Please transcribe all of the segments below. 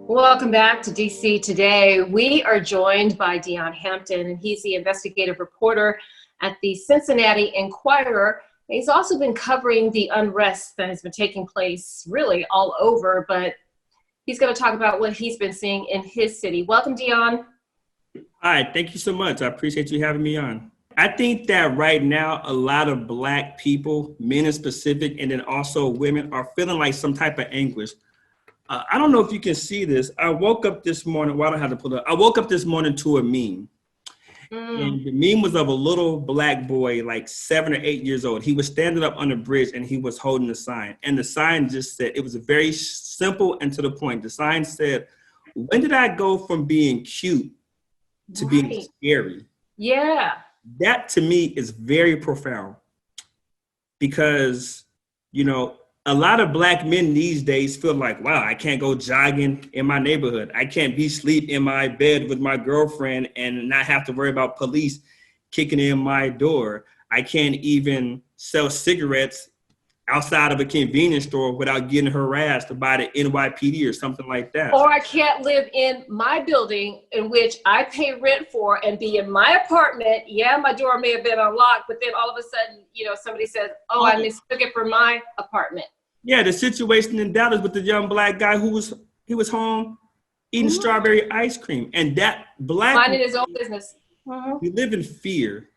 Welcome back to DC Today. We are joined by Deon Hampton, and he's the investigative reporter at the Cincinnati Enquirer. He's also been covering the unrest that has been taking place really all over, but he's going to talk about what he's been seeing in his city. Welcome, Deon. Hi, thank you so much. I appreciate you having me on. I think that right now, a lot of Black people, men in specific, and then also women are feeling like some type of anguish. I don't know if you can see this. I woke up this morning. Well, I don't have to pull it up. I woke up this morning to a meme. And the meme was of a little Black boy, like 7 or 8 years old. He was standing up on the bridge and he was holding a sign. And the sign just said, it was very simple and to the point. The sign said, "When did I go from being cute to being scary?" Yeah. That to me is very profound because, you know, a lot of Black men these days feel like, wow, I can't go jogging in my neighborhood. I can't be asleep in my bed with my girlfriend and not have to worry about police kicking in my door. I can't even sell cigarettes outside of a convenience store without getting harassed by the NYPD or something like that. Or I can't live in my building in which I pay rent for and be in my apartment. Yeah, my door may have been unlocked, but then all of a sudden, you know, somebody says, oh, I mistook it for my apartment. Yeah, the situation in Dallas with the young Black guy who was home eating strawberry ice cream. And that Black minding his own business. We live in fear.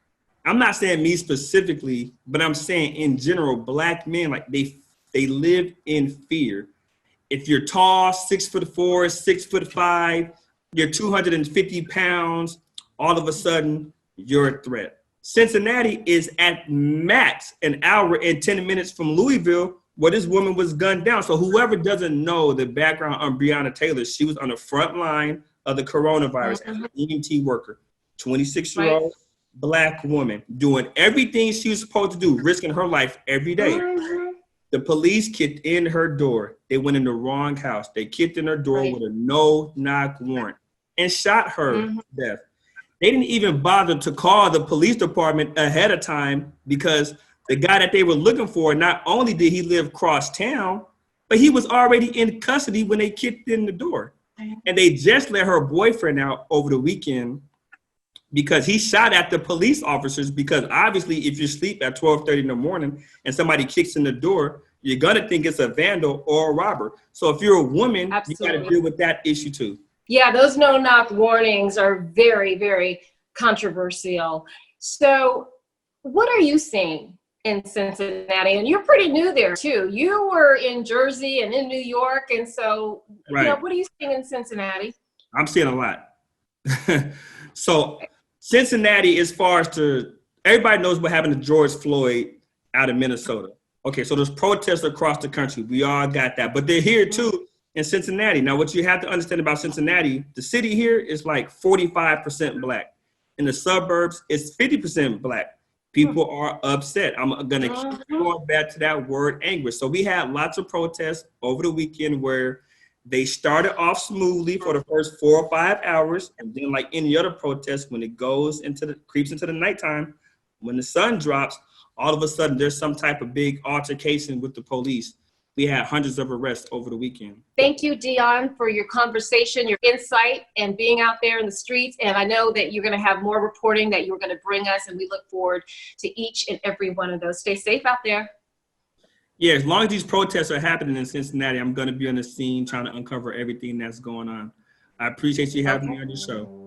I'm not saying me specifically, but I'm saying in general, Black men, like they live in fear. If you're tall, 6'4", 6'5", you're 250 pounds, all of a sudden you're a threat. Cincinnati is at max an hour and 10 minutes from Louisville, where this woman was gunned down. So whoever doesn't know the background on Breonna Taylor, she was on the front line of the coronavirus as an EMT worker, 26-year-old Black woman, doing everything she was supposed to do, risking her life every day. The police kicked in her door. They went in the wrong house. They kicked in her door with a no-knock warrant and shot her to death. They didn't even bother to call the police department ahead of time because the guy that they were looking for, not only did he live across town, but he was already in custody when they kicked in the door. And they just let her boyfriend out over the weekend because he shot at the police officers, because obviously if you sleep at 12:30 in the morning and somebody kicks in the door, you're gonna think it's a vandal or a robber. So if you're a woman, you gotta deal with that issue too. Yeah, those no-knock warnings are very, very controversial. So what are you seeing in Cincinnati? And you're pretty new there too. You were in Jersey and in New York. And so, you know, what are you seeing in Cincinnati? I'm seeing a lot. So Cincinnati, as far as everybody knows what happened to George Floyd out of Minnesota. Okay, so there's protests across the country. We all got that, but they're here too in Cincinnati. Now, what you have to understand about Cincinnati, the city here is like 45% Black. In the suburbs, it's 50% Black. People are upset. I'm going to keep going back to that word anguish. So we had lots of protests over the weekend where they started off smoothly for the first 4 or 5 hours. And then like any other protest, when it creeps into the nighttime, when the sun drops, all of a sudden there's some type of big altercation with the police. We had hundreds of arrests over the weekend. Thank you, Deon, for your conversation, your insight, and being out there in the streets. And I know that you're going to have more reporting that you're going to bring us, and we look forward to each and every one of those. Stay safe out there. Yeah, as long as these protests are happening in Cincinnati, I'm going to be on the scene trying to uncover everything that's going on. I appreciate you having me on your show.